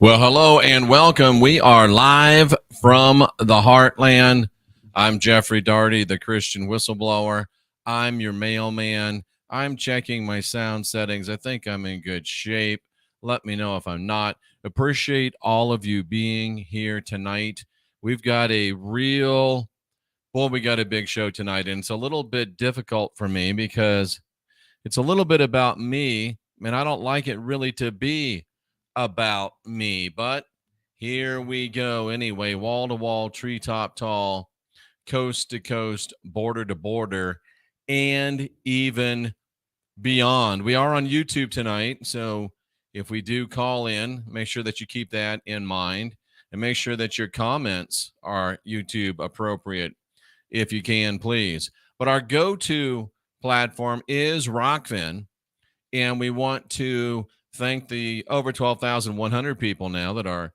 Well, hello and welcome. We are live from the Heartland. I'm Jeffrey Daugherty, the Christian whistleblower. I'm your mailman. I'm checking my sound settings. I think I'm in good shape. Let me know if I'm not. Appreciate all of you being here tonight. We've got we got a big show tonight, and it's a little bit difficult for me because it's a little bit about me, and I don't like it really to be about me, but here we go anyway. Wall to wall, treetop tall, coast to coast, border to border, and even beyond. We are on YouTube tonight, so if we do call in, make sure that you keep that in mind and make sure that your comments are YouTube appropriate if you can, please. But our go-to platform is Rockfin, and we want to thank the over 12,100 people now that are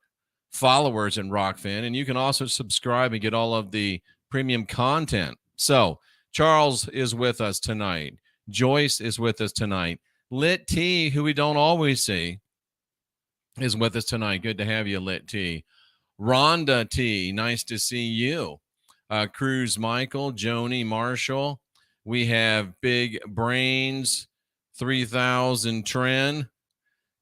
followers in Rockfin. And you can also subscribe and get all of the premium content. So Charles is with us tonight. Joyce is with us tonight. Lit T, who we don't always see, is with us tonight. Good to have you, Lit T. Rhonda T, nice to see you. Cruz Michael, Joni Marshall. We have Big Brains, 3000 Trend,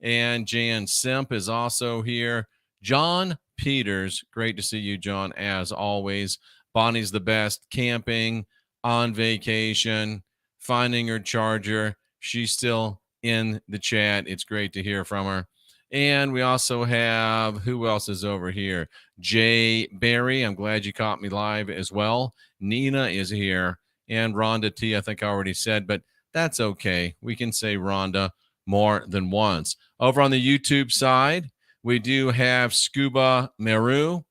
and Jan Simp is also here. John Peters, great to see you, John, as always. Bonnie's the best, camping, on vacation, finding her charger. She's still in the chat. It's great to hear from her. And we also have, who else is over here? Jay Barry, I'm glad you caught me live as well. Nina is here. And Rhonda T, I think I already said, but that's okay. We can say Rhonda more than once. Over on the YouTube side, we do have Scuba Meru.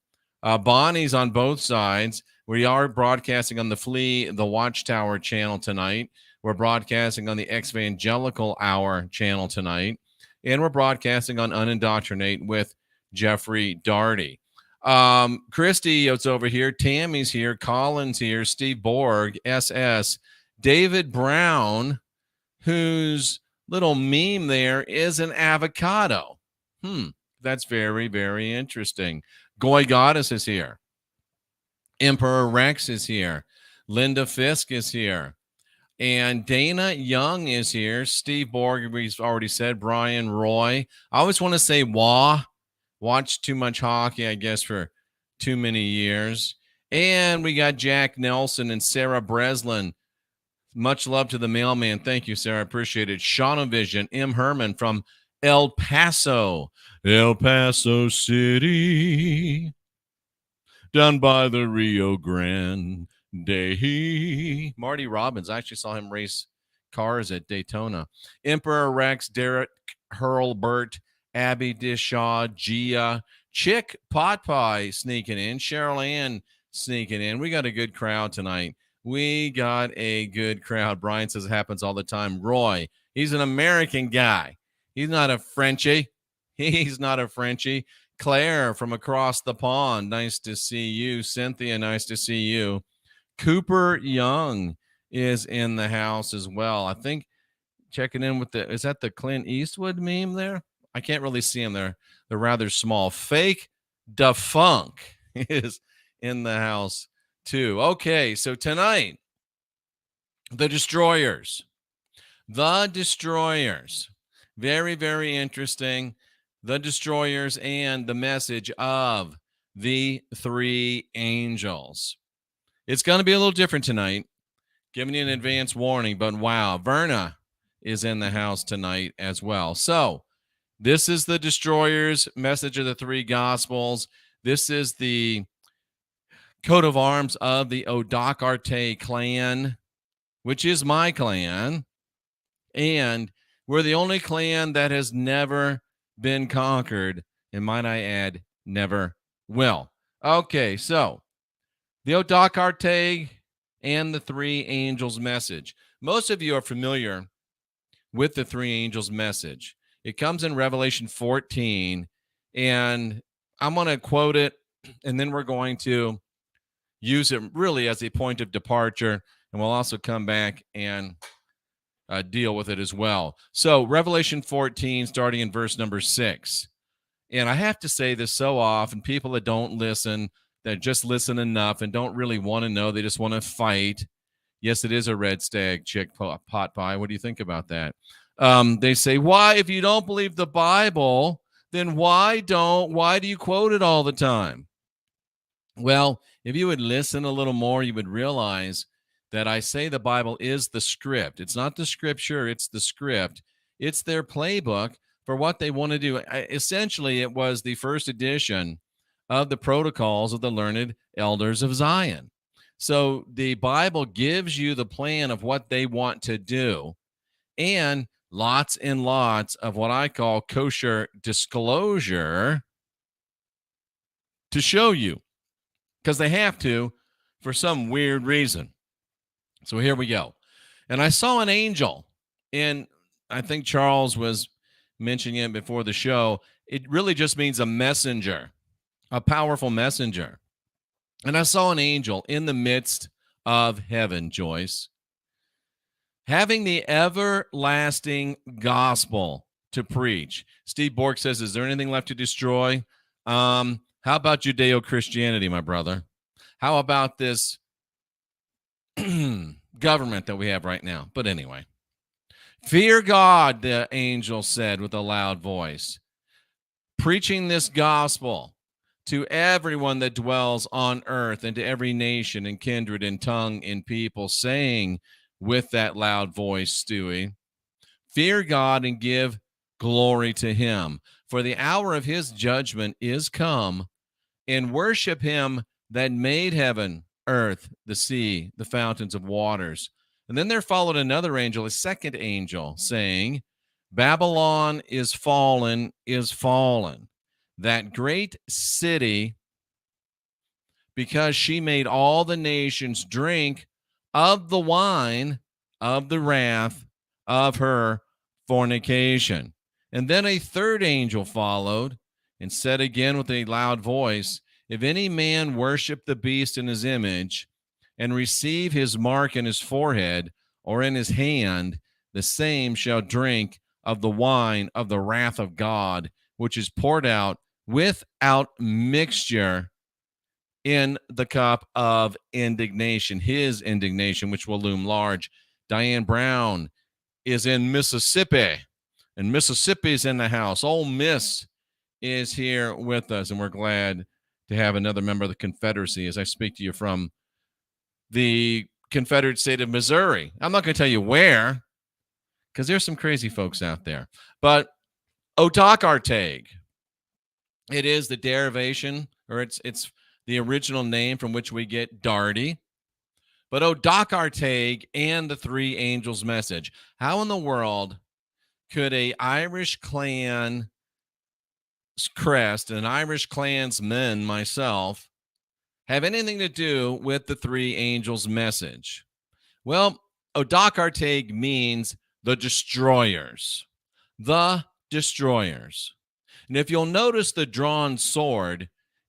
Bonnie's on both sides. We are broadcasting on the Flea, the Watchtower channel tonight. We're broadcasting on the Evangelical Hour channel tonight. And we're broadcasting on Unindoctrinate with Jeffrey Daugherty. Christy is over here. Tammy's here. Colin's here. Steve Borg, SS. David Brown, whose little meme there is an avocado. That's very, very interesting. Goy Goddess is here. Emperor Rex is here. Linda Fisk is here. And Dana Young is here. Steve Borg, we've already said. Brian Roy. I always want to say Wah. Watched too much hockey, I guess, for too many years. And we got Jack Nelson and Sarah Breslin. Much love to the mailman. Thank you, Sarah. Appreciate it. Shauna Vision, M. Herman from El Paso City, down by the Rio Grande. Marty Robbins. I actually saw him race cars at Daytona. Emperor Rex, Derek Hurlbert, Abby Dishaw, Gia, Chick Pot Pie sneaking in, Cheryl Ann sneaking in. We got a good crowd tonight. We got a good crowd. Brian says it happens all the time. Roy, he's an American guy. He's not a Frenchie. Claire from across the pond, nice to see you. Cynthia, nice to see you. Cooper Young is in the house as well. I think checking in with is that the Clint Eastwood meme there? I can't really see him there. They're rather small. Fake Defunk is in the house too. Okay, so tonight, the Destroyers. Very, very interesting. The Destroyers and the message of the three angels. It's going to be a little different tonight. Giving you an advance warning, but wow, Verna is in the house tonight as well. So this is the Destroyers, message of the three gospels. This is the coat of arms of the Odakarte clan, which is my clan. And we're the only clan that has never been conquered, and might I add, never will. Okay, so the Odakarte and the three angels message. Most of you are familiar with the three angels message. It comes in Revelation 14, and I'm going to quote it, and then we're going to use it really as a point of departure, and we'll also come back and deal with it as well. So Revelation 14, starting in verse number 6. And I have to say this so often, people that don't listen, that just listen enough and don't really want to know, they just want to fight. Yes, it is a red stag chick pot pie. What do you think about that? They say, why, if you don't believe the Bible, then why do you quote it all the time? Well, if you would listen a little more, you would realize that I say the Bible is the script. It's not the scripture, it's the script. It's their playbook for what they want to do. Essentially, it was the first edition of the protocols of the learned elders of Zion. So the Bible gives you the plan of what they want to do, and lots and lots of what I call kosher disclosure to show you, because they have to for some weird reason. So here we go. And I saw an angel, and I think Charles was mentioning it before the show. It really just means a messenger, a powerful messenger. And I saw an angel in the midst of heaven, Joyce, having the everlasting gospel to preach. Steve Bork says, is there anything left to destroy? How about Judeo-Christianity, my brother? How about this government that we have right now? But anyway, fear God, the angel said with a loud voice, preaching this gospel to everyone that dwells on earth and to every nation and kindred and tongue and people, saying with that loud voice, Stewie, fear God and give glory to him, for the hour of his judgment is come, and worship him that made heaven, earth, the sea, the fountains of waters. And then there followed another angel, a second angel, saying, Babylon is fallen, that great city, because she made all the nations drink of the wine of the wrath of her fornication. And then a third angel followed and said again with a loud voice, if any man worship the beast in his image and receive his mark in his forehead or in his hand, the same shall drink of the wine of the wrath of God, which is poured out without mixture in the cup of indignation, his indignation, which will loom large. Diane Brown is in Mississippi, and Mississippi's in the house. Ole Miss is here with us, and we're glad to have another member of the Confederacy as I speak to you from the Confederate state of Missouri. I'm not going to tell you where, because there's some crazy folks out there. But Odocartag, it is the derivation, or it's the original name from which we get Darty. But Odocartag and the three angels' message. How in the world could a Irish clan crest, an Irish clansman myself, have anything to do with the three angels' message? Well, Odocartag means the destroyers. The destroyers. And if you'll notice the drawn sword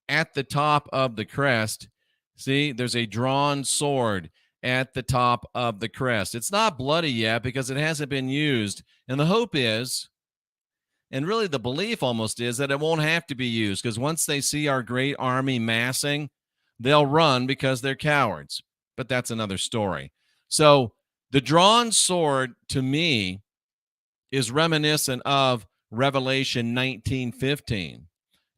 at the top of the crest, see, there's a drawn sword at the top of the crest. It's not bloody yet because it hasn't been used. And the hope is, and really the belief almost is, that it won't have to be used, because once they see our great army massing, they'll run because they're cowards. But that's another story. So the drawn sword, to me, is reminiscent of Revelation 19:15.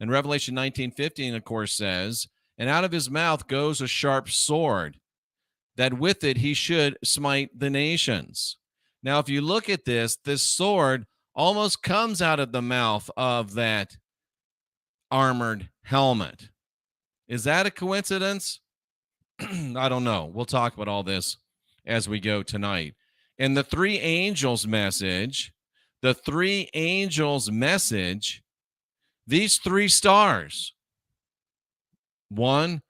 And Revelation 19:15, of course, says, and out of his mouth goes a sharp sword, that with it he should smite the nations. Now, if you look at this sword almost comes out of the mouth of that armored helmet. Is that a coincidence? I don't know. We'll talk about all this as we go tonight. And the three angels' message, these three stars, 1,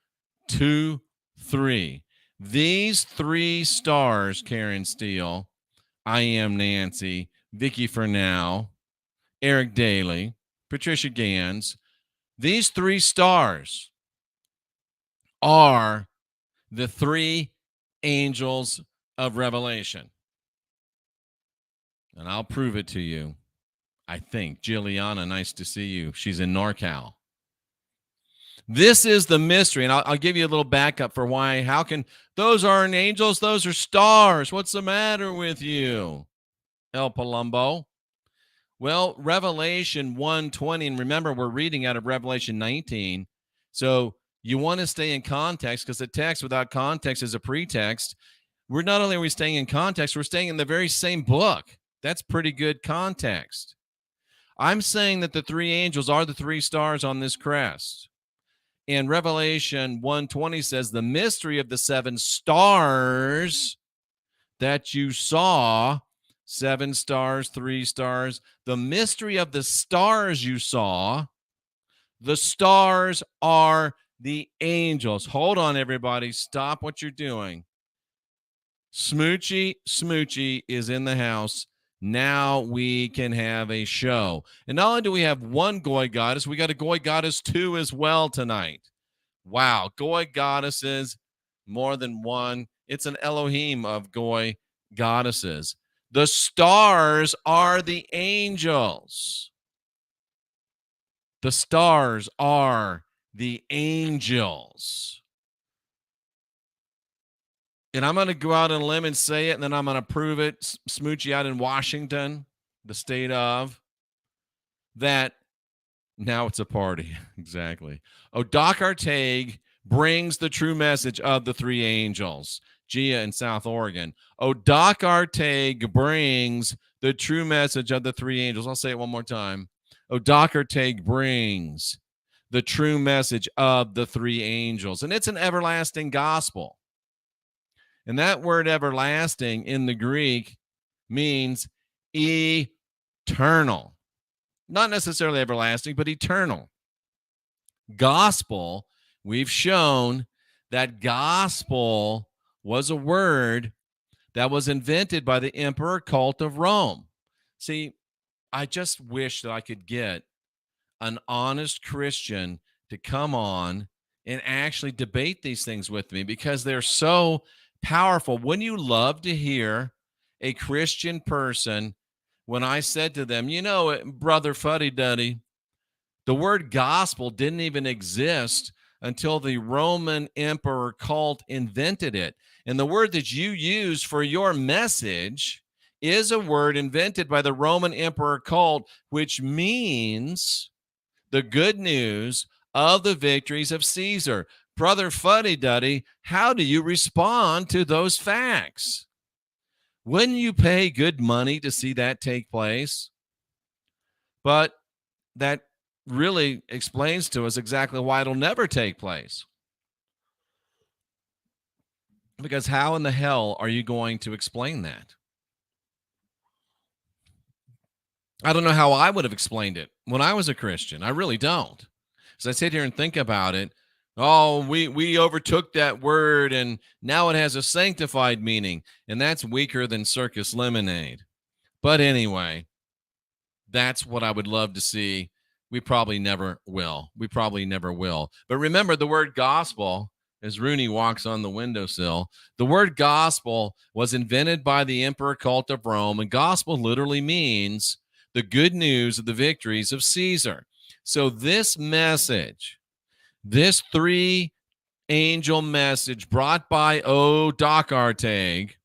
2, 3. These three stars, Karen Steele, I Am Nancy, Vicky Fernell, Eric Daly, Patricia Gans, these three stars are the three angels of Revelation. And I'll prove it to you. I think. Juliana, nice to see you. She's in NorCal. This is the mystery, and I'll give you a little backup for why. How can those aren't angels? Those are stars. What's the matter with you, El Palumbo? Well, Revelation 1:20, and remember, we're reading out of Revelation 19. So you want to stay in context, because the text without context is a pretext. We're not only are we staying in context, we're staying in the very same book. That's pretty good context. I'm saying that the three angels are the three stars on this crest. And Revelation 1:20 says the mystery of the seven stars that you saw, 7 stars, 3 stars, the mystery of the stars you saw, the stars are the angels. Hold on, everybody. Stop what you're doing. Smoochy is in the house. Now we can have a show. And not only do we have one Goy goddess, we got a Goy goddess 2 as well tonight. Wow, Goy goddesses, more than one. It's an Elohim of Goy goddesses. The stars are the angels. The stars are the angels. And I'm going to go out on a limb and say it, and then I'm going to prove it, Smoochy out in Washington, the state of, that now it's a party. Exactly. Doc Artague brings the true message of the three angels. Gia in South Oregon. Doc Artague brings the true message of the three angels. I'll say it one more time. Doc Artague brings the true message of the three angels. And it's an everlasting gospel. And that word everlasting in the Greek means eternal. Not necessarily everlasting, but eternal. Gospel, we've shown that gospel was a word that was invented by the emperor cult of Rome. See, I just wish that I could get an honest Christian to come on and actually debate these things with me, because they're so powerful. Wouldn't you love to hear a Christian person, when I said to them, you know, Brother Fuddy Duddy, the word gospel didn't even exist until the Roman emperor cult invented it. And the word that you use for your message is a word invented by the Roman emperor cult, which means the good news of the victories of Caesar. Brother Fuddy Duddy, how do you respond to those facts? Wouldn't you pay good money to see that take place? But that really explains to us exactly why it'll never take place. Because how in the hell are you going to explain that? I don't know how I would have explained it when I was a Christian. I really don't. As I sit here and think about it, we overtook that word and now it has a sanctified meaning, and that's weaker than circus lemonade. But anyway, that's what I would love to see. We probably never will. But remember, the word gospel, as Rooney walks on the windowsill, the word gospel was invented by the emperor cult of Rome, and gospel literally means the good news of the victories of Caesar. So this message, this three angel message brought by Doc Artague,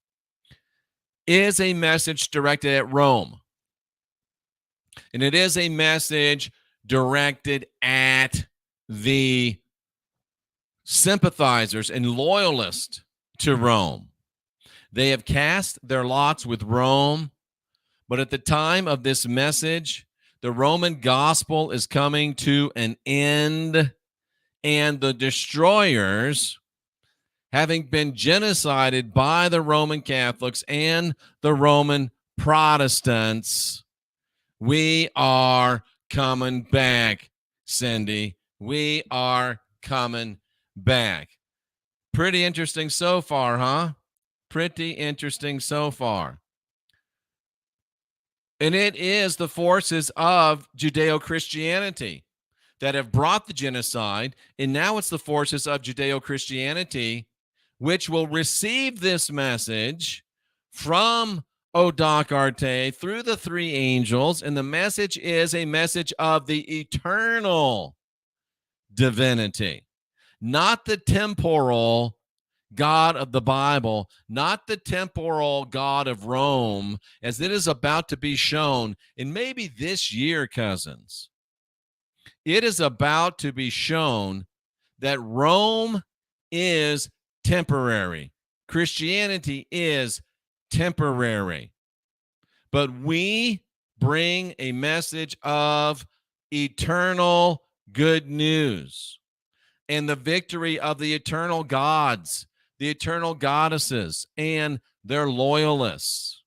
is a message directed at Rome. And it is a message directed at the sympathizers and loyalists to Rome. They have cast their lots with Rome, but at the time of this message, the Roman gospel is coming to an end, and the destroyers, having been genocided by the Roman Catholics and the Roman Protestants, we are coming back, Cindy. We are coming back. Pretty interesting so far, huh? Pretty interesting so far. And it is the forces of Judeo-Christianity that have brought the genocide, and now it's the forces of Judeo-Christianity which will receive this message from O Doc Arte, through the three angels, and the message is a message of the eternal divinity, not the temporal God of the Bible, not the temporal God of Rome, as it is about to be shown in maybe this year, cousins. It is about to be shown that Rome is temporary. Christianity is temporary. But we bring a message of eternal good news and the victory of the eternal gods, the eternal goddesses, and their loyalists.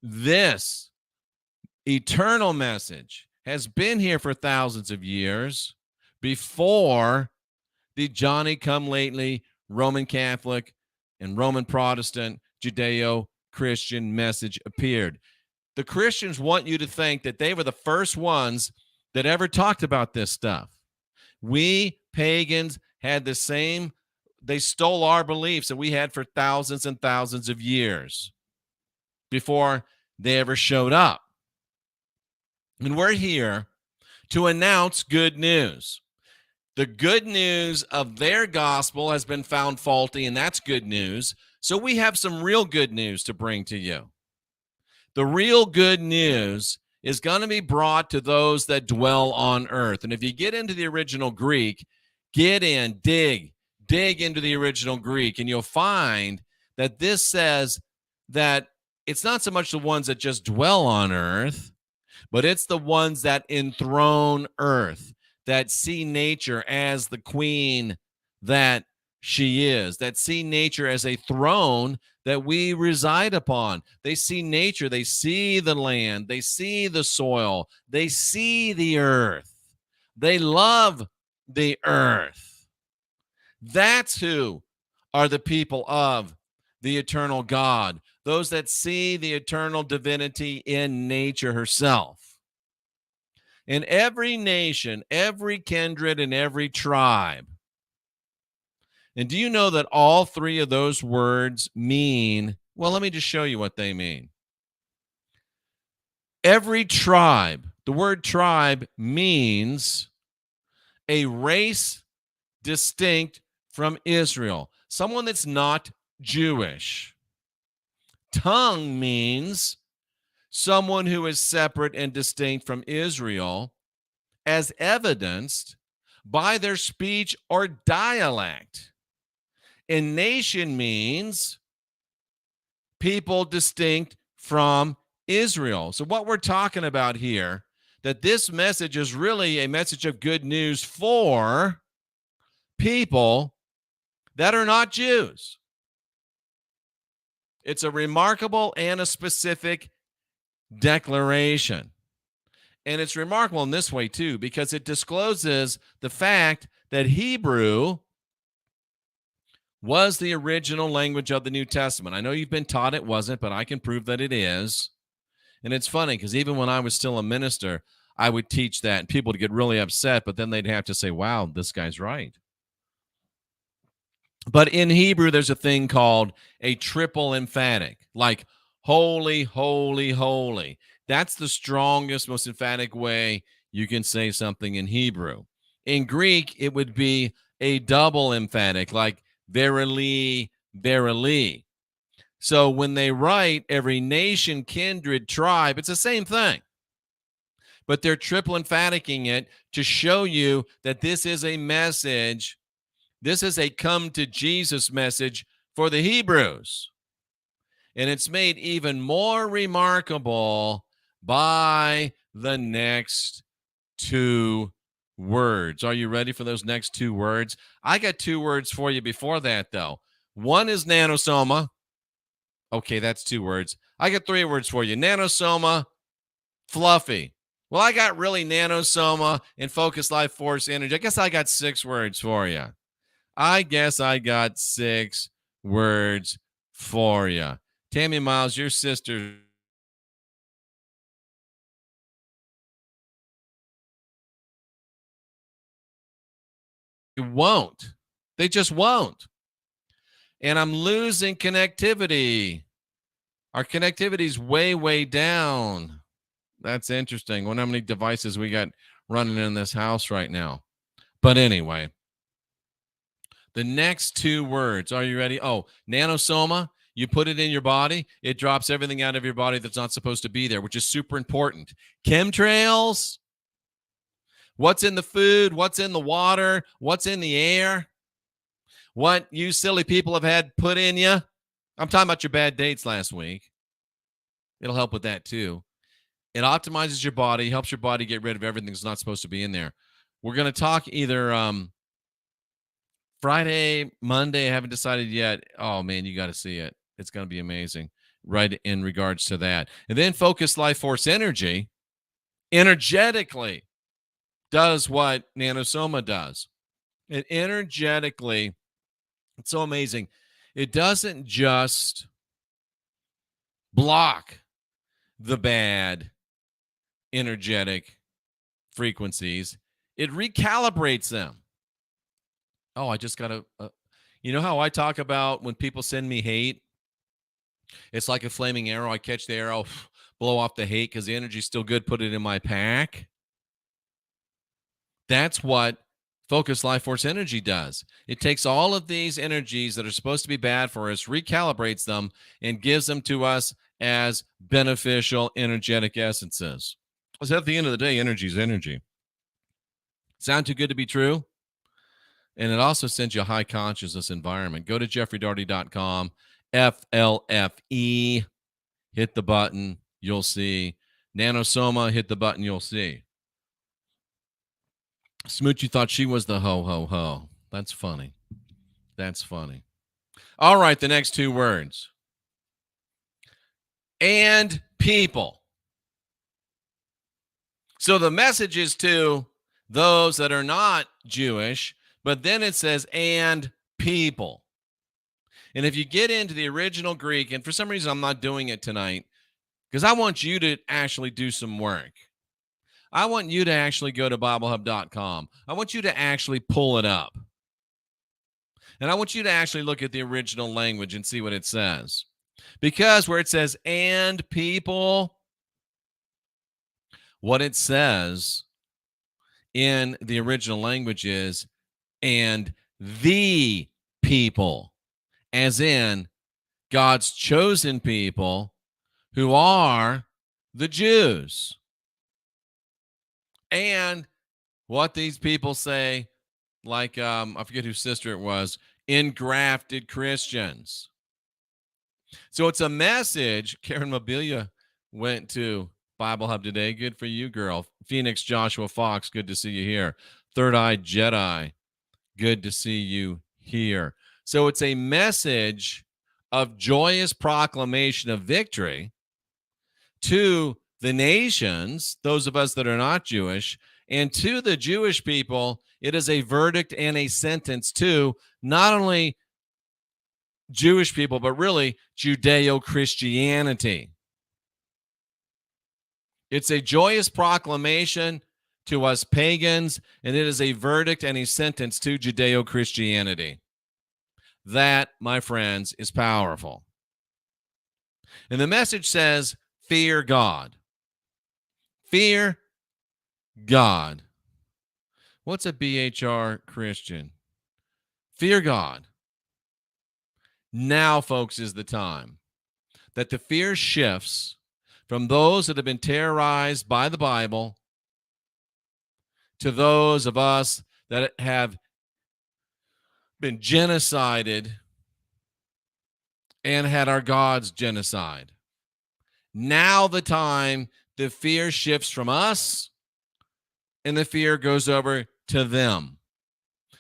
This eternal message has been here for thousands of years before the Johnny come lately Roman Catholic and Roman Protestant Judeo-Christian message appeared. The Christians want you to think that they were the first ones that ever talked about this stuff. We pagans had the same, they stole our beliefs that we had for thousands and thousands of years before they ever showed up. And we're here to announce good news. The good news of their gospel has been found faulty, and that's good news. So we have some real good news to bring to you. The real good news is going to be brought to those that dwell on earth. And if you get into the original Greek, dig into the original Greek, and you'll find that this says that it's not so much the ones that just dwell on earth, but it's the ones that enthrone earth, that see nature as the queen that she is, that see nature as a throne that we reside upon. They see nature, they see the land, they see the soil, they see the earth. They love the earth. That's who are the people of the eternal God, those that see the eternal divinity in nature herself. In every nation, every kindred, and every tribe. And do you know that all three of those words mean, well, let me just show you what they mean. Every tribe, the word tribe means a race distinct from Israel, someone that's not Jewish. Tongue means someone who is separate and distinct from Israel, as evidenced by their speech or dialect. And nation means people distinct from Israel. So what we're talking about here, that this message is really a message of good news for people that are not Jews. It's a remarkable and a specific declaration. And it's remarkable in this way, too, because it discloses the fact that Hebrew was the original language of the New Testament. I know you've been taught it wasn't, but I can prove that it is. And it's funny because even when I was still a minister, I would teach that and people would get really upset, but then they'd have to say, wow, this guy's right. But in Hebrew, there's a thing called a triple emphatic, like holy, holy, holy. That's the strongest, most emphatic way you can say something in Hebrew. In Greek, it would be a double emphatic, like verily, verily. So when they write every nation, kindred, tribe, it's the same thing. But they're triple emphaticing it to show you that this is a message. This is a come to Jesus message for the Hebrews. And it's made even more remarkable by the next two words. Are you ready for those next two words? I got two words for you before that, though. One is nanosoma. Okay, that's two words. I got three words for you. Nanosoma, fluffy. Well, I got really nanosoma and focus life force energy. I guess I got six words for you. I guess I got six words for you. Tammy Miles, your sister. Won't. They just won't. And I'm losing connectivity. Our connectivity is way, way down. That's interesting. I wonder how many devices we got running in this house right now. But anyway, the next two words. Are you ready? Oh, nanosoma. You put it in your body, it drops everything out of your body that's not supposed to be there, which is super important. Chemtrails. What's in the food? What's in the water? What's in the air? What you silly people have had put in you? I'm talking about your bad dates last week. It'll help with that too. It optimizes your body, helps your body get rid of everything that's not supposed to be in there. We're going to talk either Friday, Monday. I haven't decided yet. Oh, man, you got to see it. It's going to be amazing right in regards to that. And then Focus Life Force Energy energetically does what Nanosoma does. It energetically, it's so amazing. It doesn't just block the bad energetic frequencies, it recalibrates them. Oh, I just got to, you know how I talk about when people send me hate? It's like a flaming arrow. I catch the arrow, blow off the hate because the energy's still good, put it in my pack. That's what Focus Life Force Energy does. It takes all of these energies that are supposed to be bad for us, recalibrates them, and gives them to us as beneficial energetic essences. Because at the end of the day, energy is energy. Sound too good to be true? And it also sends you a high consciousness environment. Go to jeffreydarty.com, FLFE, hit the button, you'll see. Nanosoma, hit the button, you'll see. Smoochie thought she was the ho. That's funny. That's funny. All right, the next two words. And people. So the message is to those that are not Jewish, but then it says, and people. And if you get into the original Greek, and for some reason I'm not doing it tonight, because I want you to actually do some work. I want you to actually go to BibleHub.com. I want you to actually pull it up. And I want you to actually look at the original language and see what it says. Because where it says, and people, what it says in the original language is, and the people, as in God's chosen people who are the Jews. And what these people say, like, I forget whose sister it was, engrafted Christians. So it's a message. Karen Mobilia went to Bible Hub today. Good for you, girl. Phoenix Joshua Fox, good to see you here. Third Eye Jedi, good to see you here. So it's a message of joyous proclamation of victory to the nations, those of us that are not Jewish, and to the Jewish people. It is a verdict and a sentence to not only Jewish people, but really Judeo-Christianity. It's a joyous proclamation to us pagans, and it is a verdict and a sentence to Judeo-Christianity. That, my friends, is powerful. And the message says, fear God. Fear God. What's a BHR Christian? Fear God. Now, folks, is the time that the fear shifts from those that have been terrorized by the Bible to those of us that have been genocided and had our gods genocide. Now the time the fear shifts from us and the fear goes over to them.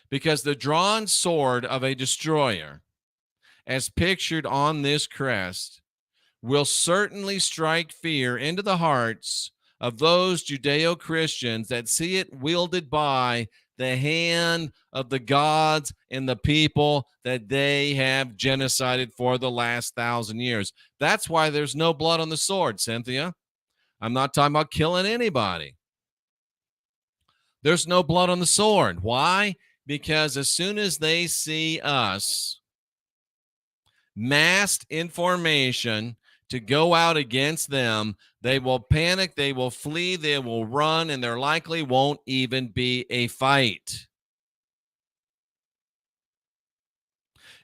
Because the drawn sword of a destroyer, as pictured on this crest, will certainly strike fear into the hearts of those Judeo-Christians that see it wielded by the hand of the gods and the people that they have genocided for the last 1,000 years. That's why there's no blood on the sword, Cynthia. I'm not talking about killing anybody. There's no blood on the sword. Why? Because as soon as they see us massed in formation to go out against them, they will panic, they will flee, they will run, and there likely won't even be a fight.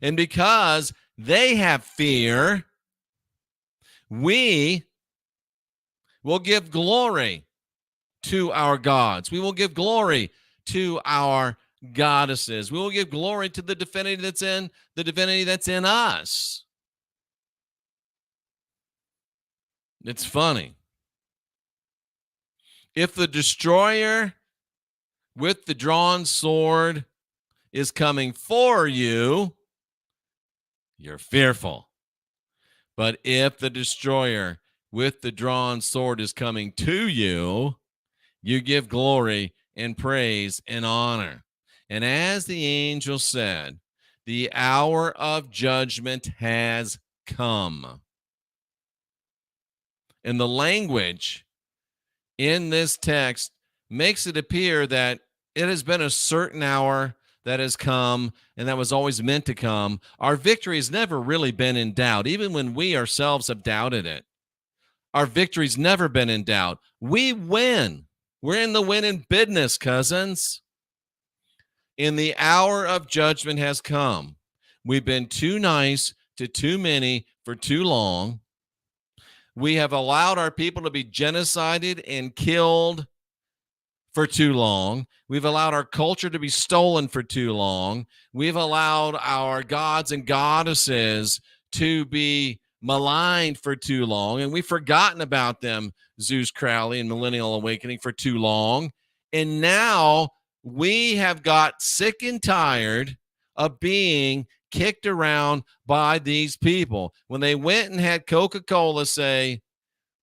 And because they have fear, we will give glory to our gods. We will give glory to our goddesses. We will give glory to the divinity that's in us. It's funny. If the destroyer with the drawn sword is coming for you, you're fearful. But if the destroyer with the drawn sword is coming to you, you give glory and praise and honor. And as the angel said, the hour of judgment has come. And the language in this text makes it appear that it has been a certain hour that has come and that was always meant to come. Our victory has never really been in doubt, even when we ourselves have doubted it. Our victory's never been in doubt. We win. We're in the winning business, cousins. And the hour of judgment has come. We've been too nice to too many for too long. We have allowed our people to be genocided and killed for too long. We've allowed our culture to be stolen for too long. We've allowed our gods and goddesses to be maligned for too long. And we've forgotten about them, Zeus Crowley and Millennial Awakening, for too long. And now we have got sick and tired of being kicked around by these people. When they went and had Coca-Cola say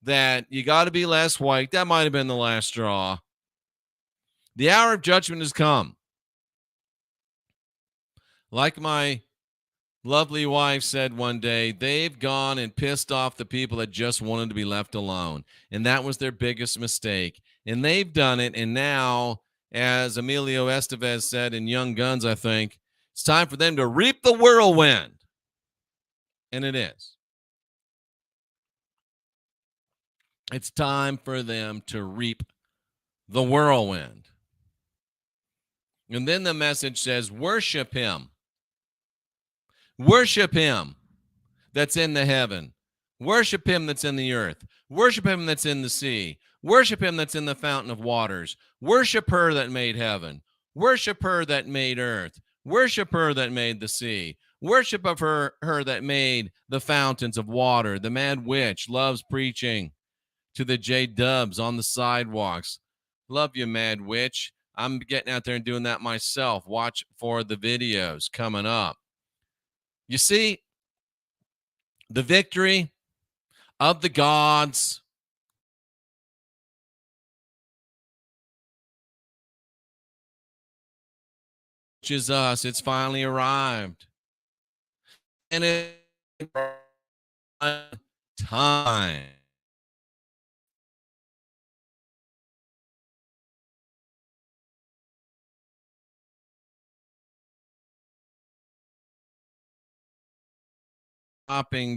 that you got to be less white, that might have been the last straw. The hour of judgment has come. Like my lovely wife said one day, they've gone and pissed off the people that just wanted to be left alone. And that was their biggest mistake. And they've done it. And now, as Emilio Estevez said in Young Guns, I think, it's time for them to reap the whirlwind. And it is. It's time for them to reap the whirlwind. And then the message says, worship him. Worship him that's in the heaven. Worship him that's in the earth. Worship him that's in the sea. Worship him that's in the fountain of waters. Worship her that made heaven. Worship her that made earth. Worship her that made the sea. Worship of her that made the fountains of water. The mad witch loves preaching to the J-dubs on the sidewalks. Love you, mad witch. I'm getting out there and doing that myself. Watch for the videos coming up. You see, the victory of the gods which is us. It's finally arrived. And it's time.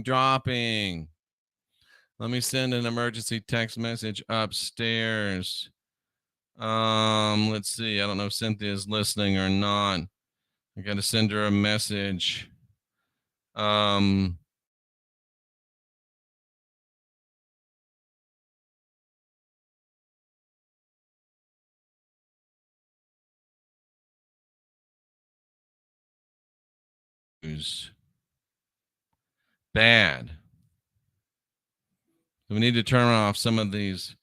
Dropping. Let me send an emergency text message upstairs. Let's see. I don't know if Cynthia's listening or not. I got to send her a message. Bad. We need to turn off some of these.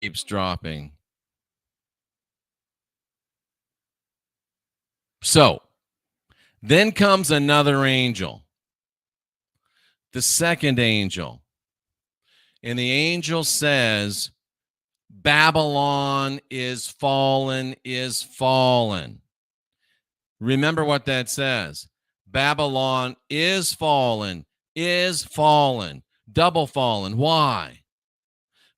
Keeps dropping. So then comes another angel, the second angel. And the angel says, Babylon is fallen, is fallen. Remember what that says. Babylon is fallen, double fallen. Why?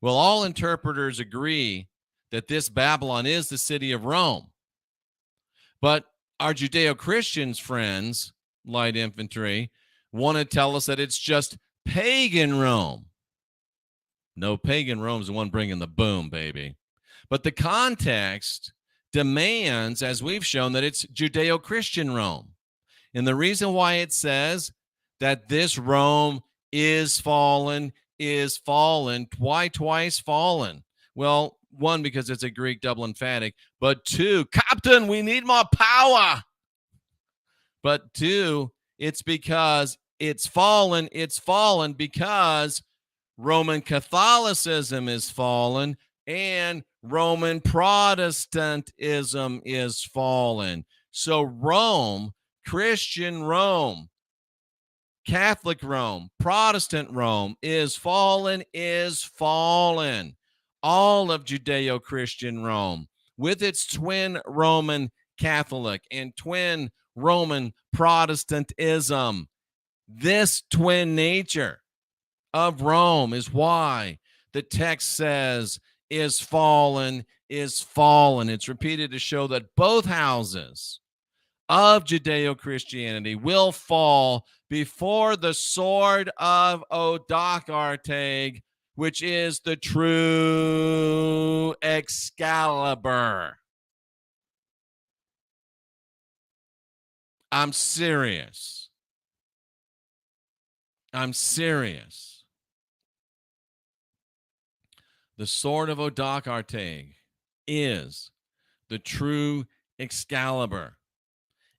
Well, all interpreters agree that this Babylon is the city of Rome. But our Judeo-Christians friends, light infantry, want to tell us that it's just pagan Rome. No, pagan Rome's the one bringing the boom, baby. But the context demands, as we've shown, that it's Judeo-Christian Rome. And the reason why it says that this Rome is fallen, why twice fallen? Well, one, because it's a Greek double emphatic, but two, Captain, we need more power. But two, it's because it's fallen because Roman Catholicism is fallen and Roman Protestantism is fallen. So Rome, Christian Rome, Catholic Rome, Protestant Rome is fallen. All of Judeo-Christian Rome, with its twin Roman Catholic and twin Roman Protestantism, this twin nature of Rome is why the text says is fallen. It's repeated to show that both houses of Judeo-Christianity will fall before the sword of Odoacertag, which is the true Excalibur. I'm serious. The sword of Odoacertag is the true Excalibur,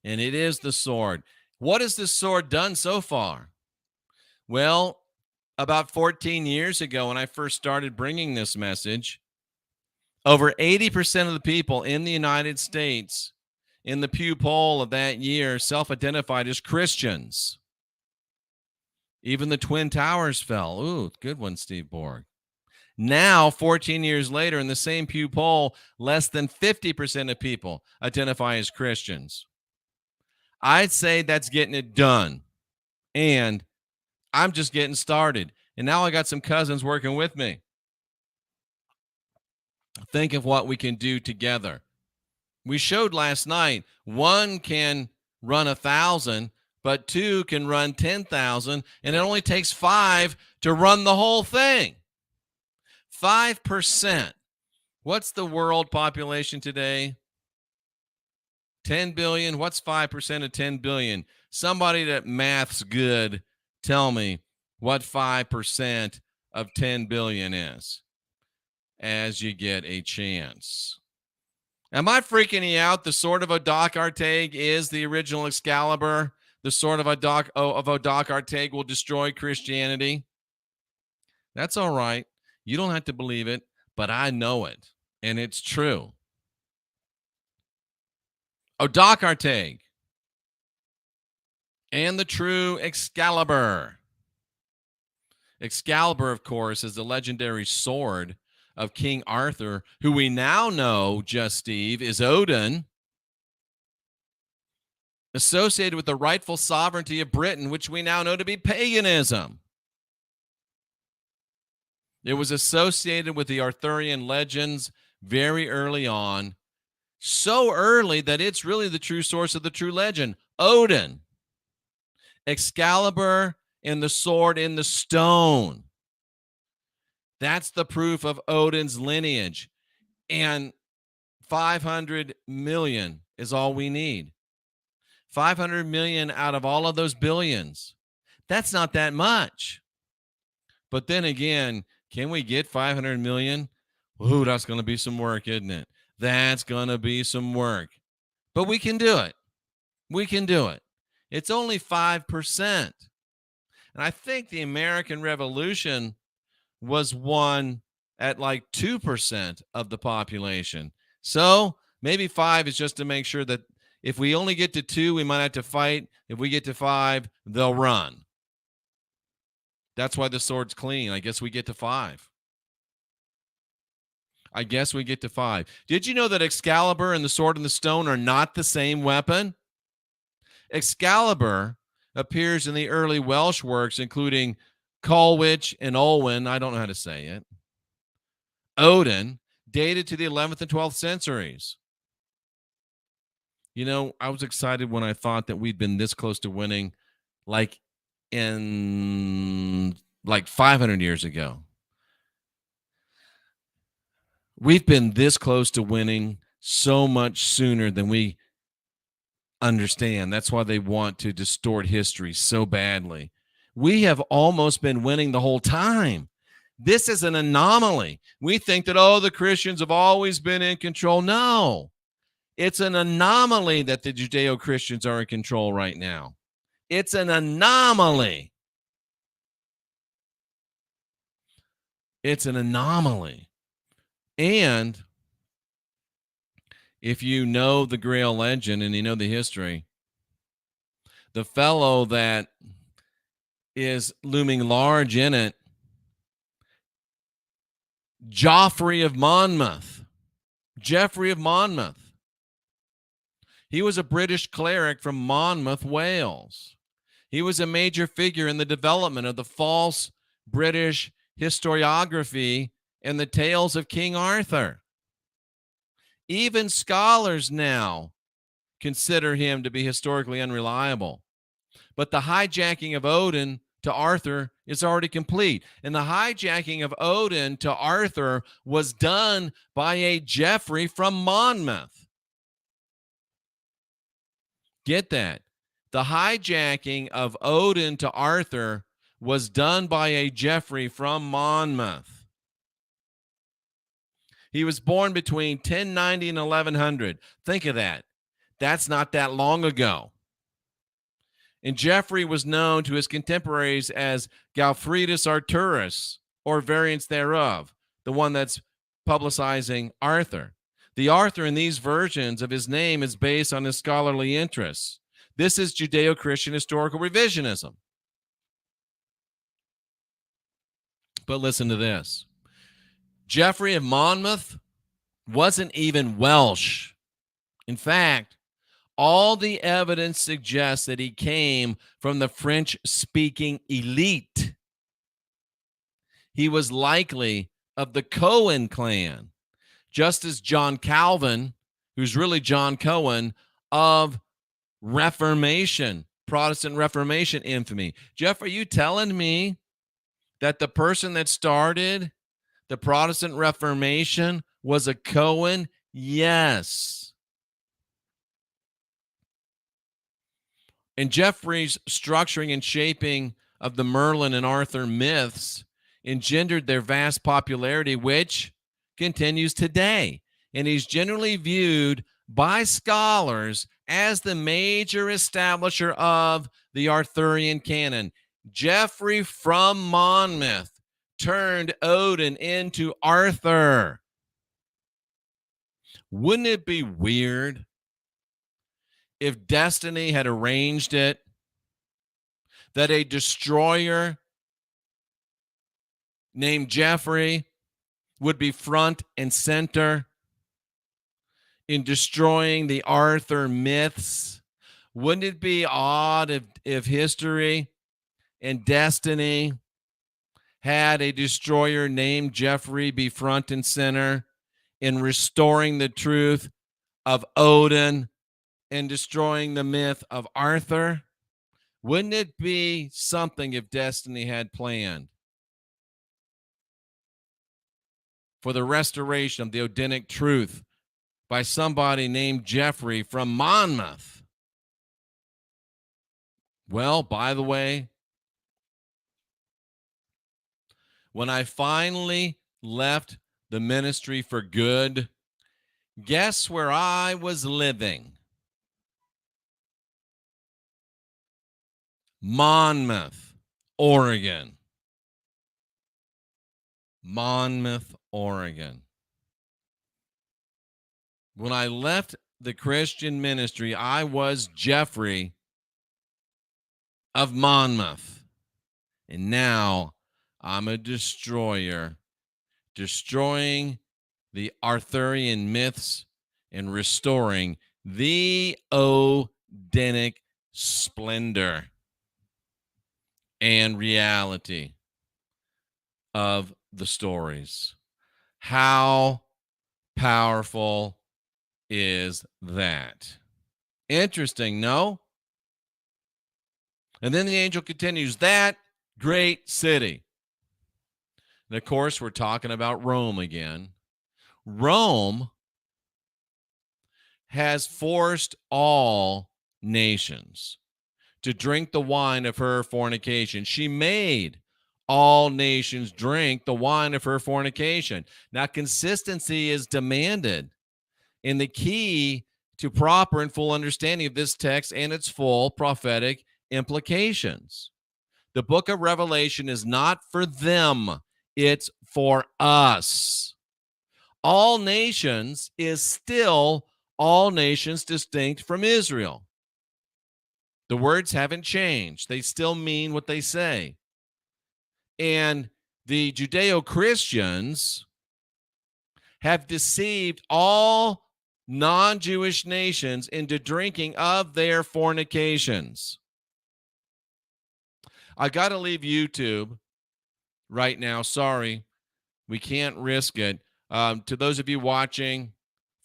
and it is the sword. What has this sword done so far? Well, about 14 years ago, when I first started bringing this message, over 80% of the people in the United States in the Pew poll of that year self-identified as Christians. Even the Twin Towers fell. Ooh, good one, Steve Borg. Now, 14 years later, in the same Pew poll, less than 50% of people identify as Christians. I'd say that's getting it done. And I'm just getting started. And now I got some cousins working with me. Think of what we can do together. We showed last night, one can run 1,000, but two can run 10,000, and it only takes 5 to run the whole thing. 5%. What's the world population today? 10 billion. What's 5% of 10 billion? Somebody that math's good, tell me what 5% of 10 billion is as you get a chance. Am I freaking you out? The sword of Odoacertag is the original Excalibur. The sword of Odoacertag will destroy Christianity. That's all right. You don't have to believe it, but I know it, and it's true. Odoacertag and the true Excalibur. Excalibur, of course, is the legendary sword of King Arthur, who we now know, Just Steve, is Odin, associated with the rightful sovereignty of Britain, which we now know to be paganism. It was associated with the Arthurian legends very early on, so early that it's really the true source of the true legend. Odin, Excalibur, and the sword in the stone. That's the proof of Odin's lineage. And 500 million is all we need. 500 million out of all of those billions. That's not that much. But then again, can we get 500 million? Ooh, that's going to be some work, isn't it? That's going to be some work. But we can do it. We can do it. It's only 5%. And I think the American Revolution was won at like 2% of the population. So maybe 5 is just to make sure that if we only get to 2, we might have to fight. If we get to 5, they'll run. That's why the sword's clean. I guess we get to 5. Did you know that Excalibur and the sword and the stone are not the same weapon? Excalibur appears in the early Welsh works, including Colwich and Olwen. I don't know how to say it. Odin, dated to the 11th and 12th centuries. I was excited when I thought that we'd been this close to winning, like in like 500 years ago. We've been this close to winning so much sooner than we understand. That's why they want to distort history so badly. We have almost been winning the whole time. This is an anomaly. We think that, the Christians have always been in control. No, it's an anomaly that the Judeo-Christians are in control right now. It's an anomaly. It's an anomaly. And if you know the Grail legend and you know the history, the fellow that is looming large in it, Geoffrey of Monmouth. Geoffrey of Monmouth. He was a British cleric from Monmouth, Wales. He was a major figure in the development of the false British historiography and the tales of King Arthur. Even scholars now consider him to be historically unreliable. But the hijacking of Odin to Arthur is already complete. And the hijacking of Odin to Arthur was done by a Geoffrey from Monmouth. Get that. The hijacking of Odin to Arthur was done by a Geoffrey from Monmouth. He was born between 1090 and 1100. Think of that. That's not that long ago. And Geoffrey was known to his contemporaries as Galfridus Arturus, or variants thereof, the one that's publicizing Arthur. The Arthur in these versions of his name is based on his scholarly interests. This is Judeo-Christian historical revisionism. But listen to this. Geoffrey of Monmouth wasn't even Welsh. In fact, all the evidence suggests that he came from the French-speaking elite. He was likely of the Cohen clan, just as John Calvin, who's really John Cohen, of Reformation, Protestant Reformation infamy. Jeff, are you telling me that the person that started the Protestant Reformation was a Cohen? Yes. And Geoffrey's structuring and shaping of the Merlin and Arthur myths engendered their vast popularity, which continues today. And he's generally viewed by scholars as the major establisher of the Arthurian canon. Geoffrey from Monmouth turned Odin into Arthur. Wouldn't it be weird if destiny had arranged it that a destroyer named Geoffrey would be front and center in destroying the Arthur myths? Wouldn't it be odd if history and destiny had a destroyer named Geoffrey be front and center in restoring the truth of Odin and destroying the myth of Arthur? Wouldn't it be something if destiny had planned for the restoration of the Odinic truth by somebody named Geoffrey from Monmouth? Well, by the way, when I finally left the ministry for good, guess where I was living? Monmouth, Oregon. Monmouth, Oregon. When I left the Christian ministry, I was Geoffrey of Monmouth. And now I'm a destroyer, destroying the Arthurian myths and restoring the Odinic splendor and reality of the stories. How powerful is that? Interesting, no? And then the angel continues, that great city. And of course, we're talking about Rome again. Rome has forced all nations to drink the wine of her fornication. She made all nations drink the wine of her fornication. Now, consistency is demanded. And the key to proper and full understanding of this text and its full prophetic implications. The book of Revelation is not for them, it's for us. All nations is still all nations distinct from Israel. The words haven't changed. They still mean what they say. And the Judeo-Christians have deceived all non-Jewish nations into drinking of their fornications. I got to leave YouTube right now. Sorry, we can't risk it. To those of you watching,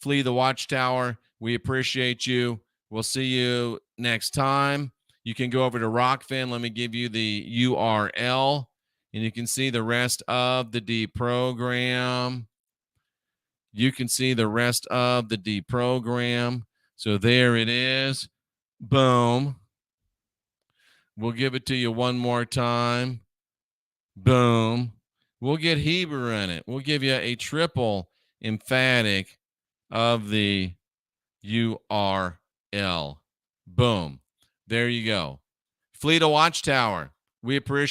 flee the watchtower. We appreciate you. We'll see you next time. You can go over to Rockfin. Let me give you the URL, and you can see the rest of the deprogram. You can see the rest of the deprogram. So there it is. Boom. We'll give it to you one more time. Boom. We'll get Hebrew in it. We'll give you a triple emphatic of the URL. Boom. There you go. Flee to Watchtower. We appreciate